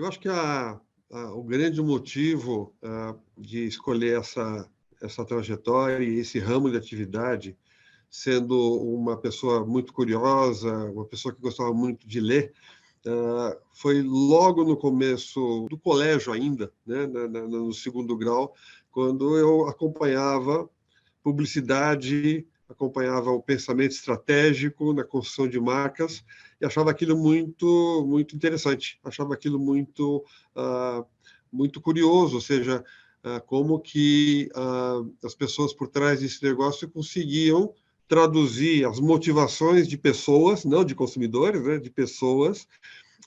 Eu acho que o grande motivo de escolher essa trajetória e esse ramo de atividade, sendo uma pessoa muito curiosa, uma pessoa que gostava muito de ler, foi logo no começo do colégio ainda, né, no segundo grau, quando eu acompanhava publicidade, acompanhava o pensamento estratégico na construção de marcas e achava aquilo muito interessante, achava aquilo muito curioso, ou seja, como que as pessoas por trás desse negócio conseguiam traduzir as motivações de pessoas, não de consumidores, né, de pessoas,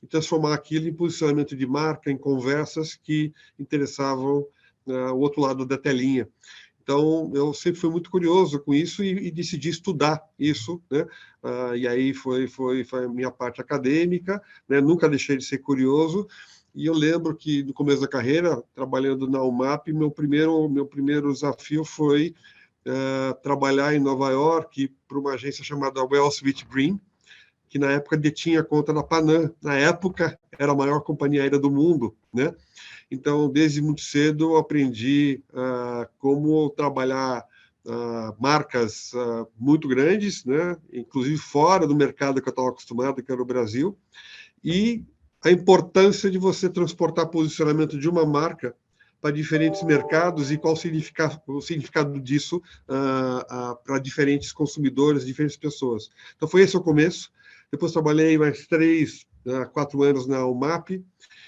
e transformar aquilo em posicionamento de marca, em conversas que interessavam o outro lado da telinha. Então, eu sempre fui muito curioso com isso e decidi estudar isso, né? E aí foi a minha parte acadêmica, né? Nunca deixei de ser curioso. E eu lembro que, no começo da carreira, trabalhando na UMAP, meu primeiro desafio foi trabalhar em Nova York para uma agência chamada Wells Whitgreen, que na época detinha a conta da Panam. Na época, era a maior companhia aérea do mundo, né? Então, desde muito cedo, eu aprendi como trabalhar marcas muito grandes, né? Inclusive fora do mercado que eu estava acostumado, que era o Brasil, e a importância de você transportar posicionamento de uma marca para diferentes mercados e qual o significado disso para diferentes consumidores, diferentes pessoas. Então, foi esse o começo. Depois trabalhei mais 3, 4 anos na UMAP,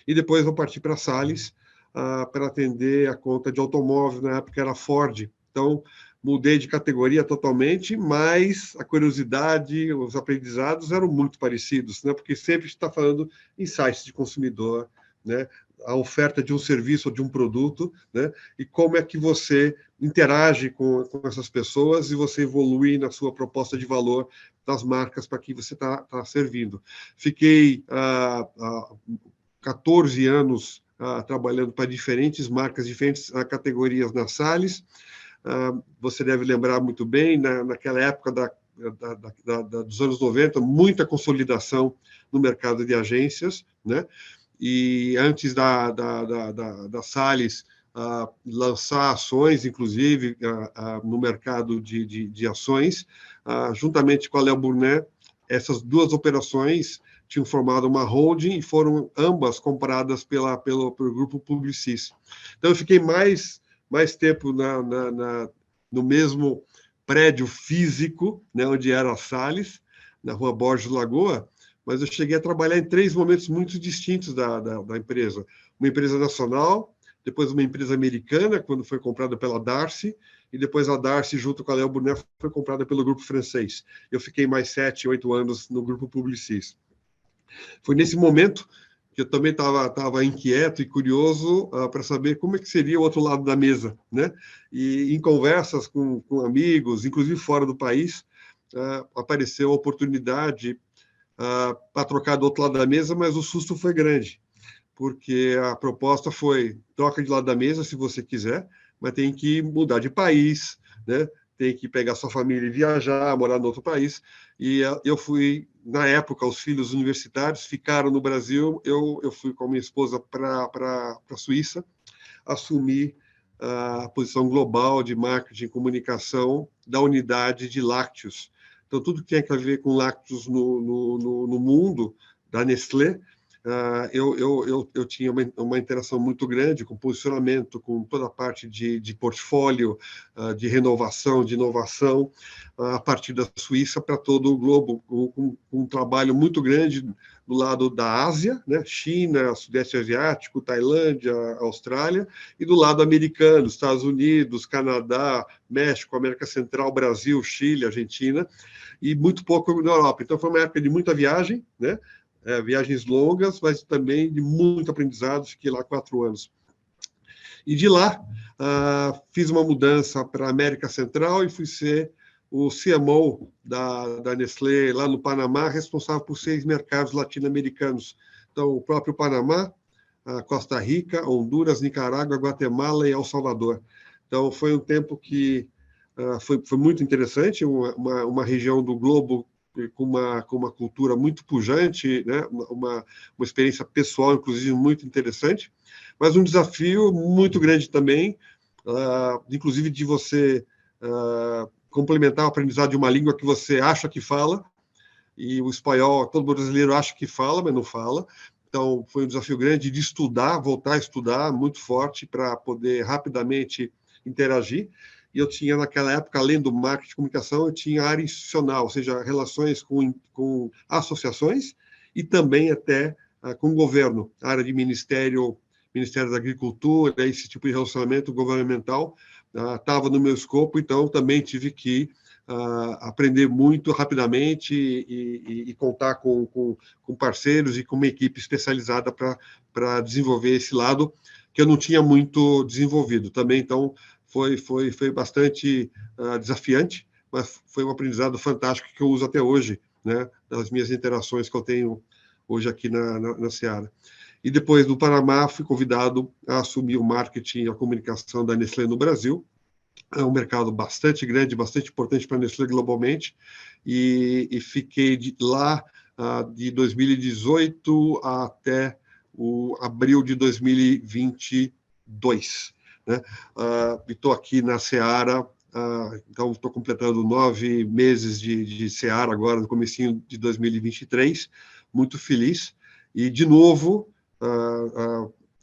e depois eu parti para a Salles para atender a conta de automóvel, na época era Ford. Então, mudei de categoria totalmente, mas a curiosidade, os aprendizados eram muito parecidos, né? Porque sempre está falando insights de consumidor, né? A oferta de um serviço ou de um produto, né? E como é que você interage com essas pessoas e você evolui na sua proposta de valor das marcas para que você está servindo. Fiquei 14 anos trabalhando para diferentes marcas, diferentes categorias na Salles. Você deve lembrar muito bem, naquela época dos anos 90, muita consolidação no mercado de agências, né? E antes da Salles lançar ações, inclusive, no mercado de ações, juntamente com a Léo Burnet, essas duas operações tinham formado uma holding e foram ambas compradas pelo grupo Publicis. Então, eu fiquei mais tempo no mesmo prédio físico, né, onde era a Salles, na Rua Borges Lagoa, mas eu cheguei a trabalhar em 3 momentos muito distintos da empresa. Uma empresa nacional, depois uma empresa americana, quando foi comprada pela Darcy, e depois a Darcy, junto com a Léo Burnet, foi comprada pelo grupo francês. Eu fiquei mais 7, 8 anos no grupo Publicis. Foi nesse momento que eu também estava inquieto e curioso para saber como é que seria o outro lado da mesa, né? E em conversas com amigos, inclusive fora do país, apareceu a oportunidade para trocar do outro lado da mesa, mas o susto foi grande, porque a proposta foi: troca de lado da mesa se você quiser, mas tem que mudar de país, né? Tem que pegar sua família e viajar, morar no outro país. E eu fui, na época, os filhos universitários ficaram no Brasil, eu fui com a minha esposa para a Suíça, assumir a posição global de marketing e comunicação da unidade de lácteos. Então, tudo que tem a ver com lácteos no mundo, da Nestlé, eu tinha uma interação muito grande com posicionamento, com toda a parte de portfólio, de renovação, de inovação, a partir da Suíça para todo o globo, com um trabalho muito grande do lado da Ásia, né? China, Sudeste Asiático, Tailândia, Austrália, e do lado americano, Estados Unidos, Canadá, México, América Central, Brasil, Chile, Argentina, e muito pouco na Europa. Então, foi uma época de muita viagem, né? Viagens longas, mas também de muito aprendizado. Fiquei lá 4 anos. E de lá, fiz uma mudança para a América Central e fui ser o CMO da Nestlé lá no Panamá, responsável por 6 mercados latino-americanos. Então, o próprio Panamá, Costa Rica, Honduras, Nicarágua, Guatemala e El Salvador. Então, foi um tempo que foi muito interessante, uma região do globo com uma cultura muito pujante, né? Uma experiência pessoal, inclusive, muito interessante, mas um desafio muito grande também, inclusive de você complementar o aprendizado de uma língua que você acha que fala, e o espanhol, todo brasileiro acha que fala, mas não fala. Então, foi um desafio grande de estudar, voltar a estudar muito forte para poder rapidamente interagir. E eu tinha, naquela época, além do marketing de comunicação, eu tinha área institucional, ou seja, relações com associações e também até com o governo, área de Ministério da Agricultura, esse tipo de relacionamento governamental estava no meu escopo, então também tive que aprender muito rapidamente e contar com parceiros e com uma equipe especializada para desenvolver esse lado que eu não tinha muito desenvolvido também. Então, foi bastante desafiante, mas foi um aprendizado fantástico que eu uso até hoje, né, nas minhas interações que eu tenho hoje aqui na Seara. E depois do Panamá, fui convidado a assumir o marketing e a comunicação da Nestlé no Brasil. É um mercado bastante grande, bastante importante para a Nestlé globalmente, e fiquei lá de 2018 até o abril de 2022. Né? Estou aqui na Seara, então estou completando 9 meses de Seara agora, no comecinho de 2023, muito feliz, e de novo,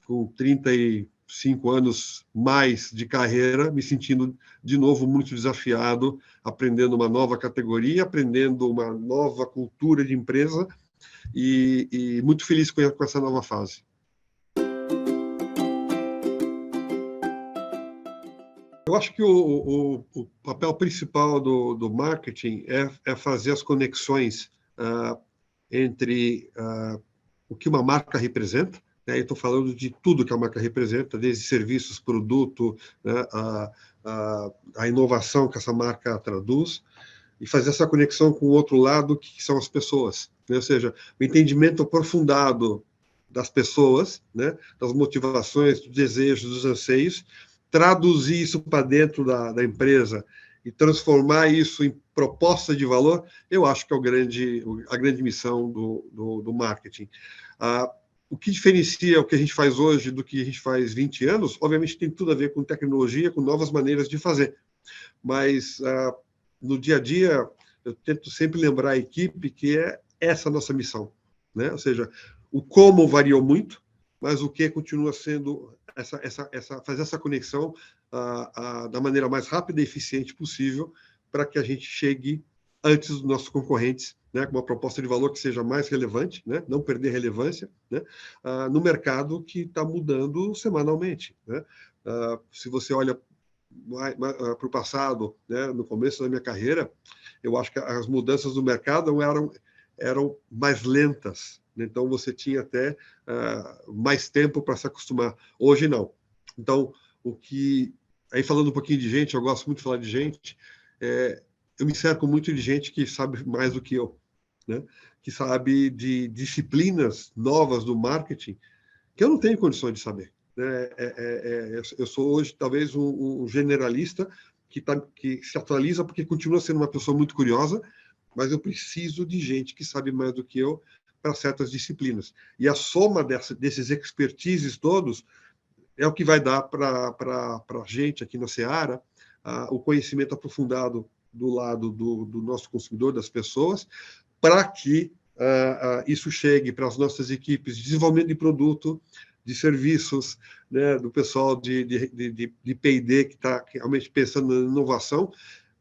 com 35 anos mais de carreira, me sentindo de novo muito desafiado, aprendendo uma nova categoria, aprendendo uma nova cultura de empresa e muito feliz com essa nova fase. Eu acho que o papel principal do marketing é fazer as conexões entre o que uma marca representa. Eu estou falando de tudo que a marca representa, desde serviços, produto, né, a inovação que essa marca traduz, e fazer essa conexão com o outro lado, que são as pessoas. Né? Ou seja, o entendimento aprofundado das pessoas, né, das motivações, dos desejos, dos anseios, traduzir isso para dentro da empresa e transformar isso em proposta de valor, eu acho que é a grande missão do marketing. O que diferencia o que a gente faz hoje do que a gente faz 20 anos, obviamente tem tudo a ver com tecnologia, com novas maneiras de fazer. Mas no dia a dia, eu tento sempre lembrar a equipe que é essa a nossa missão. Né? Ou seja, o como variou muito, mas o que continua sendo fazer essa conexão da maneira mais rápida e eficiente possível para que a gente chegue antes dos nossos concorrentes, né, com uma proposta de valor que seja mais relevante, né, não perder relevância, né, no mercado que está mudando semanalmente. Né? Se você olha para o passado, né, no começo da minha carreira, eu acho que as mudanças do mercado eram mais lentas. Né? Então, você tinha até mais tempo para se acostumar. Hoje, não. Então, aí falando um pouquinho de gente, eu gosto muito de falar de gente, eu me cerco muito de gente que sabe mais do que eu, né? Que sabe de disciplinas novas do marketing que eu não tenho condições de saber. Né? Eu sou hoje talvez um generalista que se atualiza porque continua sendo uma pessoa muito curiosa, mas eu preciso de gente que sabe mais do que eu para certas disciplinas. E a soma desses expertises todos é o que vai dar para a gente aqui na Seara o conhecimento aprofundado do lado do nosso consumidor, das pessoas, para que isso chegue para as nossas equipes de desenvolvimento de produto, de serviços, né, do pessoal de P&D que está realmente pensando na inovação,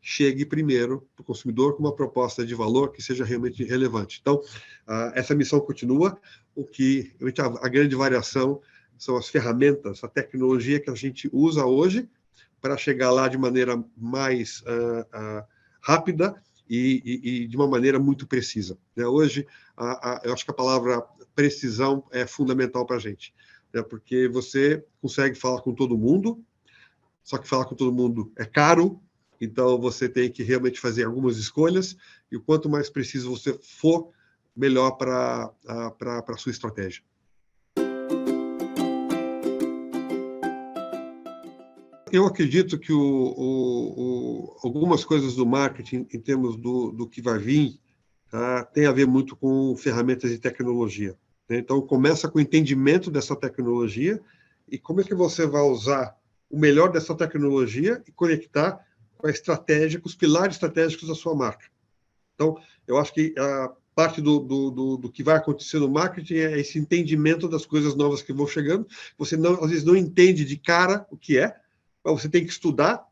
chegue primeiro para o consumidor com uma proposta de valor que seja realmente relevante. Então, essa missão continua. A grande variação são as ferramentas, a tecnologia que a gente usa hoje para chegar lá de maneira mais rápida e de uma maneira muito precisa. Né? Hoje, eu acho que a palavra precisão é fundamental para a gente, né? Porque você consegue falar com todo mundo, só que falar com todo mundo é caro, então você tem que realmente fazer algumas escolhas, e o quanto mais preciso você for, melhor para a sua estratégia. Eu acredito que algumas coisas do marketing, em termos do que vai vir tem a ver muito com ferramentas de tecnologia, né? Então, começa com o entendimento dessa tecnologia e como é que você vai usar o melhor dessa tecnologia e conectar com a estratégia, com os pilares estratégicos da sua marca. Então, eu acho que a parte do que vai acontecer no marketing é esse entendimento das coisas novas que vão chegando. Você, não, às vezes, não entende de cara o que é, mas você tem que estudar,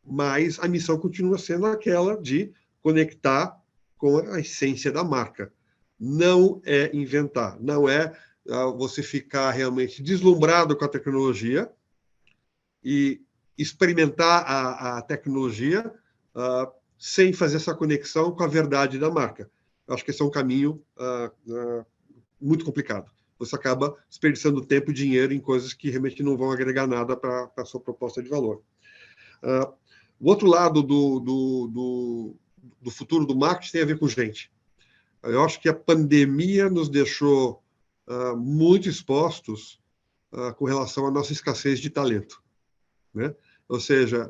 mas a missão continua sendo aquela de conectar com a essência da marca. Não é inventar, não é você ficar realmente deslumbrado com a tecnologia e experimentar a tecnologia sem fazer essa conexão com a verdade da marca. Eu acho que esse é um caminho muito complicado. Você acaba desperdiçando tempo e dinheiro em coisas que realmente não vão agregar nada para a sua proposta de valor. O outro lado do futuro do marketing tem a ver com gente. Eu acho que a pandemia nos deixou muito expostos com relação à nossa escassez de talento, né? Ou seja,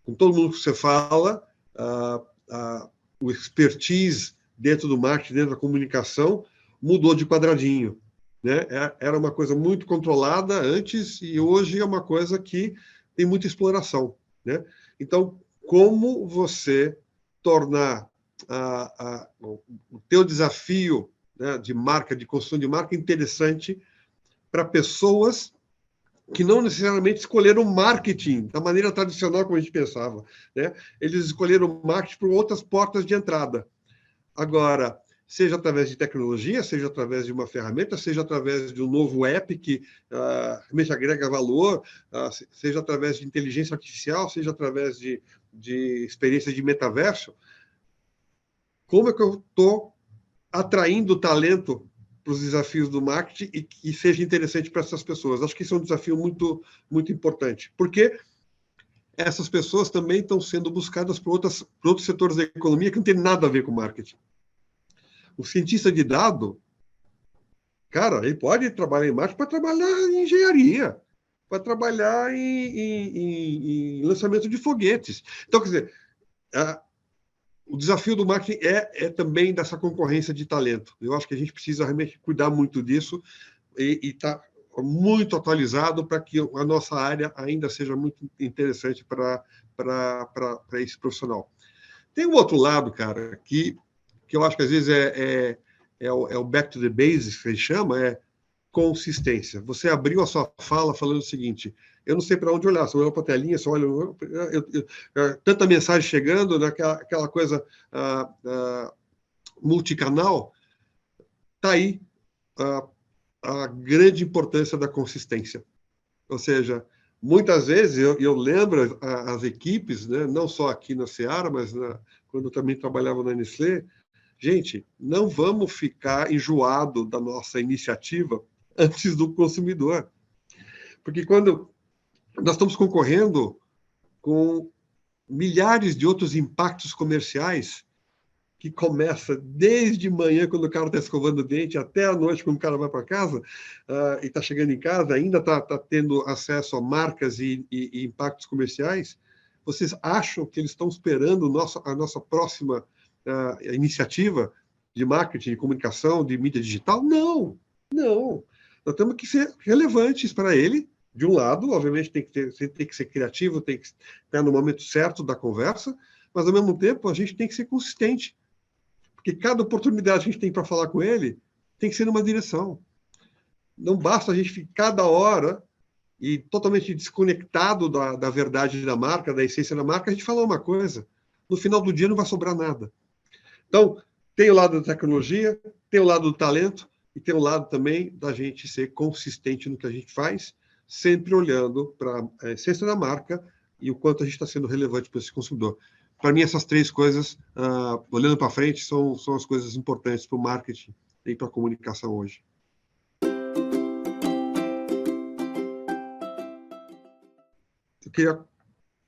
com todo mundo que você fala, o expertise dentro do marketing, dentro da comunicação, mudou de quadradinho, né? Era uma coisa muito controlada antes e hoje é uma coisa que tem muita exploração, né? Então, como você tornar o teu desafio, né, de marca, de construção de marca, interessante para pessoas que não necessariamente escolheram marketing da maneira tradicional como a gente pensava, né? Eles escolheram marketing por outras portas de entrada. Agora, seja através de tecnologia, seja através de uma ferramenta, seja através de um novo app que realmente agrega valor, seja através de inteligência artificial, seja através de experiência de metaverso, como é que eu estou atraindo talento para os desafios do marketing e que seja interessante para essas pessoas? Acho que isso é um desafio muito, muito importante, porque essas pessoas também estão sendo buscadas por outros setores da economia que não tem nada a ver com marketing. O cientista de dado, cara, ele pode trabalhar em marketing, pode trabalhar em engenharia, pode trabalhar em lançamento de foguetes. Então, quer dizer, o desafio do marketing é também dessa concorrência de talento. Eu acho que a gente precisa realmente cuidar muito disso e estar muito atualizado para que a nossa área ainda seja muito interessante para esse profissional. Tem um outro lado, cara, que eu acho que às vezes é o back to the basics, que a gente chama, é consistência. Você abriu a sua fala falando o seguinte: eu não sei para onde olhar, você olha para a telinha, você olha, tanta mensagem chegando, aquela coisa multicanal, está aí a grande importância da consistência. Ou seja, muitas vezes eu lembro as equipes, né, não só aqui na Seara, mas quando eu também trabalhava na Nestlé, gente, não vamos ficar enjoado da nossa iniciativa antes do consumidor. Porque quando nós estamos concorrendo com milhares de outros impactos comerciais que começa desde manhã, quando o cara está escovando o dente, até a noite, quando o cara vai para casa e está chegando em casa, ainda está tendo acesso a marcas e impactos comerciais, vocês acham que eles estão esperando a nossa próxima iniciativa de marketing, de comunicação, de mídia digital? Não, não. Nós temos que ser relevantes para ele. De um lado, obviamente, você tem que ser criativo, tem que estar no momento certo da conversa, mas, ao mesmo tempo, a gente tem que ser consistente. Porque cada oportunidade que a gente tem para falar com ele tem que ser numa direção. Não basta a gente ficar cada hora e totalmente desconectado da verdade da marca, da essência da marca, a gente falar uma coisa. No final do dia não vai sobrar nada. Então, tem o lado da tecnologia, tem o lado do talento e tem o lado também da gente ser consistente no que a gente faz, sempre olhando para a essência da marca e o quanto a gente está sendo relevante para esse consumidor. Para mim, essas três coisas, olhando para frente, são as coisas importantes para o marketing e para a comunicação hoje. Eu queria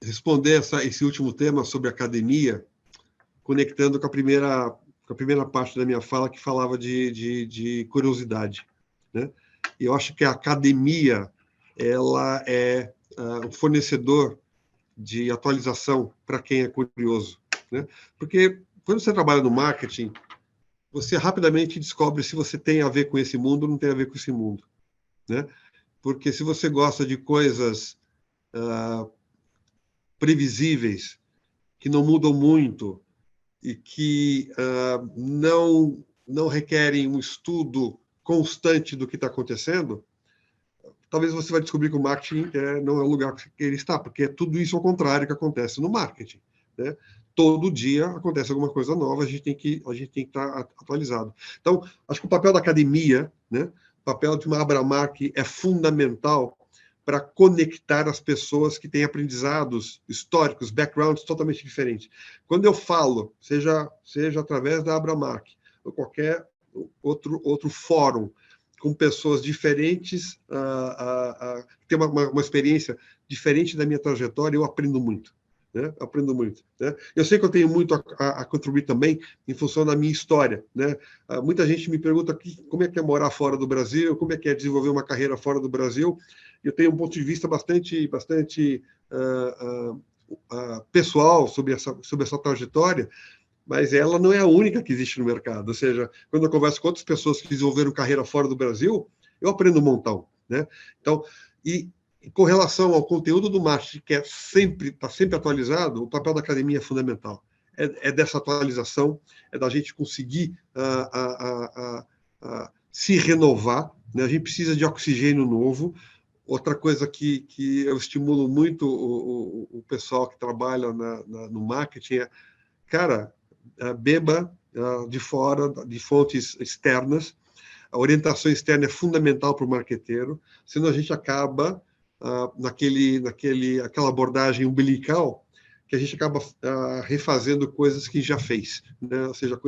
responder esse último tema sobre academia, conectando com a primeira parte da minha fala, que falava de curiosidade, né? E eu acho que a academia ela é um fornecedor de atualização para quem é curioso, né? Porque quando você trabalha no marketing, você rapidamente descobre se você tem a ver com esse mundo ou não tem a ver com esse mundo, né? Porque se você gosta de coisas previsíveis, que não mudam muito e que não requerem um estudo constante do que está acontecendo, talvez você vai descobrir que o marketing não é o lugar que ele está, porque é tudo isso ao contrário que acontece no marketing, né? Todo dia acontece alguma coisa nova, a gente tem que estar atualizado. Então, acho que o papel da academia, né, o papel de uma Abramark é fundamental para conectar as pessoas que têm aprendizados históricos, backgrounds totalmente diferentes. Quando eu falo, seja através da Abramark ou qualquer outro fórum, com pessoas diferentes, que têm uma experiência diferente da minha trajetória, eu aprendo muito. Né? Aprendo muito. Né? Eu sei que eu tenho muito a contribuir também em função da minha história. Né? Muita gente me pergunta aqui, como é que é morar fora do Brasil, como é que é desenvolver uma carreira fora do Brasil. Eu tenho um ponto de vista bastante pessoal sobre essa trajetória, mas ela não é a única que existe no mercado. Ou seja, quando eu converso com outras pessoas que desenvolveram carreira fora do Brasil, eu aprendo um montão. Né? Então, com relação ao conteúdo do marketing, que está sempre atualizado, o papel da academia é fundamental. É dessa atualização, é da gente conseguir se renovar. Né? A gente precisa de oxigênio novo. Outra coisa que eu estimulo muito o pessoal que trabalha no marketing é, cara, beba de fora, de fontes externas. A orientação externa é fundamental para o marqueteiro, senão a gente acaba aquela abordagem umbilical, que a gente acaba refazendo coisas que já fez, né? Ou seja,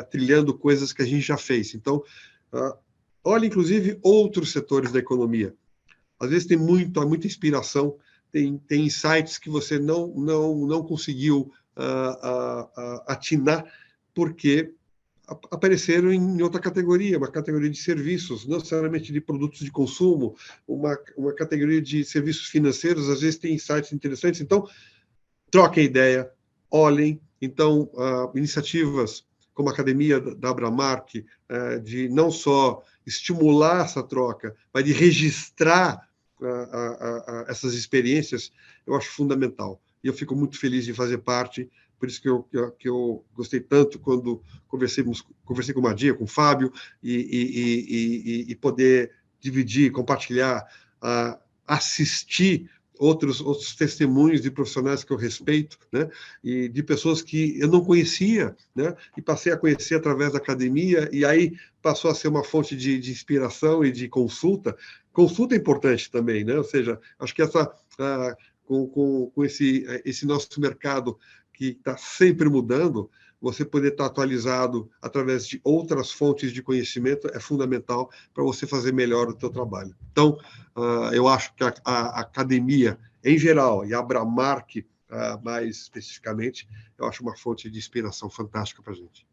trilhando coisas que a gente já fez. Então, olha, inclusive, outros setores da economia. Às vezes tem muita inspiração, tem insights que você não conseguiu atinar, porque apareceram em outra categoria, uma categoria de serviços, não necessariamente de produtos de consumo, uma categoria de serviços financeiros, às vezes tem insights interessantes. Então, troquem ideia, olhem. Então, iniciativas como a Academia da Abramark, de não só estimular essa troca, mas de registrar essas experiências, eu acho fundamental. E eu fico muito feliz de fazer parte. Por isso que eu gostei tanto quando conversei com o Madia, com o Fábio, e poder dividir, compartilhar, assistir outros testemunhos de profissionais que eu respeito, né? E de pessoas que eu não conhecia, né? E passei a conhecer através da academia, e aí passou a ser uma fonte de inspiração e de consulta. Consulta é importante também, né? Ou seja, acho que com esse nosso mercado que está sempre mudando, você poder estar atualizado através de outras fontes de conhecimento é fundamental para você fazer melhor o seu trabalho. Então, eu acho que a academia, em geral, e a Abramark, mais especificamente, eu acho uma fonte de inspiração fantástica para a gente.